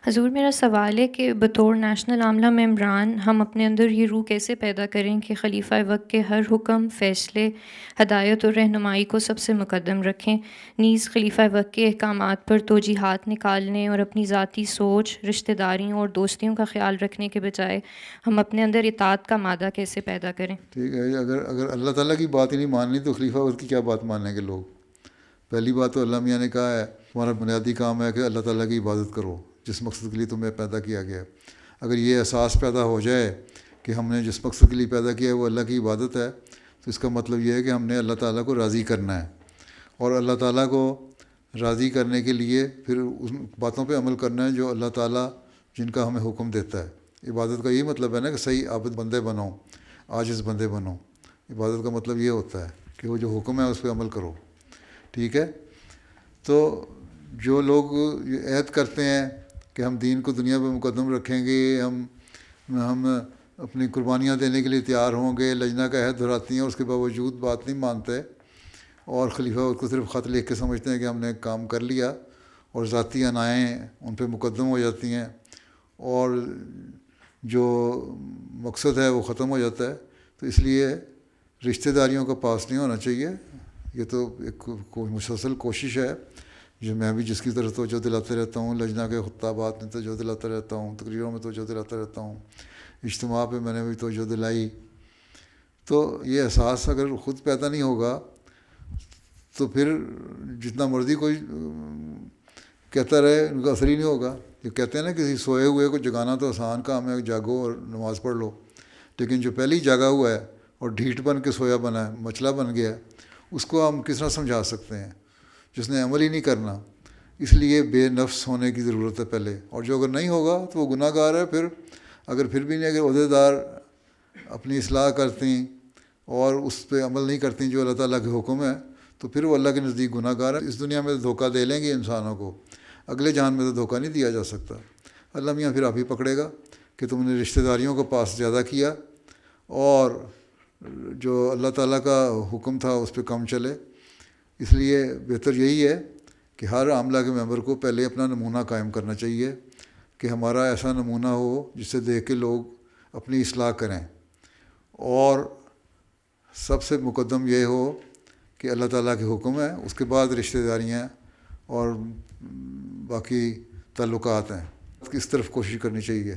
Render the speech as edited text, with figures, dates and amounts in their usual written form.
حضور میرا سوال ہے کہ بطور نیشنل عاملہ ممبران ہم اپنے اندر یہ روح کیسے پیدا کریں کہ خلیفہ وقت کے ہر حکم، فیصلے، ہدایت اور رہنمائی کو سب سے مقدم رکھیں، نیز خلیفہ وقت کے احکامات پر توجیہات نکالنے اور اپنی ذاتی سوچ، رشتہ داریوں اور دوستیوں کا خیال رکھنے کے بجائے ہم اپنے اندر اطاعت کا مادہ کیسے پیدا کریں؟ ٹھیک ہے، اگر اللہ تعالیٰ کی بات ہی نہیں ماننی تو خلیفہ وقت کی کیا بات مانیں گے لوگ؟ پہلی بات تو اللہ میاں نے کہا ہے تمہارا بنیادی کام ہے کہ اللہ تعالیٰ کی عبادت کرو جس مقصد کے لیے تمہیں پیدا کیا گیا ہے۔ اگر یہ احساس پیدا ہو جائے کہ ہم نے جس مقصد کے لیے پیدا کیا ہے وہ اللہ کی عبادت ہے، تو اس کا مطلب یہ ہے کہ ہم نے اللہ تعالیٰ کو راضی کرنا ہے، اور اللہ تعالیٰ کو راضی کرنے کے لیے پھر ان باتوں پہ عمل کرنا ہے جو اللہ تعالیٰ جن کا ہمیں حکم دیتا ہے۔ عبادت کا یہ مطلب ہے نا کہ صحیح عابد بندے بنو، عاجز بندے بنو۔ عبادت کا مطلب یہ ہوتا ہے کہ وہ جو حکم ہے اس پہ عمل کرو، ٹھیک ہے؟ تو جو لوگ یہ عہد کرتے ہیں کہ ہم دین کو دنیا پہ مقدم رکھیں گے، ہم اپنی قربانیاں دینے کے لیے تیار ہوں گے، لجنہ کا عہد دہراتی ہیں، اور اس کے باوجود بات نہیں مانتے اور خلیفہ اس کو صرف خط لکھ کے سمجھتے ہیں کہ ہم نے کام کر لیا، اور ذاتی عنائیں ان پہ مقدم ہو جاتی ہیں اور جو مقصد ہے وہ ختم ہو جاتا ہے۔ تو اس لیے رشتہ داریوں کا پاس نہیں ہونا چاہیے۔ یہ تو ایک مسلسل کوشش ہے جو میں بھی جس کی طرف توجہ دلاتے رہتا ہوں، لجنہ کے خطابات میں توجہ دلاتا رہتا ہوں، تقریروں میں توجہ دلاتا رہتا ہوں، اجتماع پہ میں نے بھی توجہ دلائی۔ تو یہ احساس اگر خود پیدا نہیں ہوگا تو پھر جتنا مرضی کوئی کہتا رہے ان کا اثر ہی نہیں ہوگا۔ جو کہتے ہیں نا کسی سوئے ہوئے کو جگانا تو آسان کام ہے، جاگو اور نماز پڑھ لو، لیکن جو پہلے ہی جاگا ہوا ہے اور ڈھیٹ بن کے سویا بنا ہے، مچلا بن گیا ہے، اس کو ہم کس طرح سمجھا سکتے ہیں جس نے عمل ہی نہیں کرنا؟ اس لیے بے نفس ہونے کی ضرورت ہے پہلے، اور جو اگر نہیں ہوگا تو وہ گناہ گار ہے۔ پھر بھی نہیں، اگر عہدیدار اپنی اصلاح کرتی اور اس پہ عمل نہیں کرتی جو اللہ تعالیٰ کے حکم ہے، تو پھر وہ اللہ کے نزدیک گناہ گار ہے۔ اس دنیا میں تو دھوکہ دے لیں گے انسانوں کو، اگلے جہان میں تو دھوکہ نہیں دیا جا سکتا۔ اللہ میاں پھر آپ ہی پکڑے گا کہ تم نے رشتہ داریوں کو پاس زیادہ کیا اور جو اللہ تعالیٰ کا حکم تھا اس پہ کم چلے۔ اس لیے بہتر یہی ہے کہ ہر عاملہ کے ممبر کو پہلے اپنا نمونہ قائم کرنا چاہیے کہ ہمارا ایسا نمونہ ہو جسے دیکھ کے لوگ اپنی اصلاح کریں، اور سب سے مقدم یہ ہو کہ اللہ تعالیٰ کے حکم ہے، اس کے بعد رشتہ داریاں اور باقی تعلقات ہیں، اس طرف کوشش کرنی چاہیے۔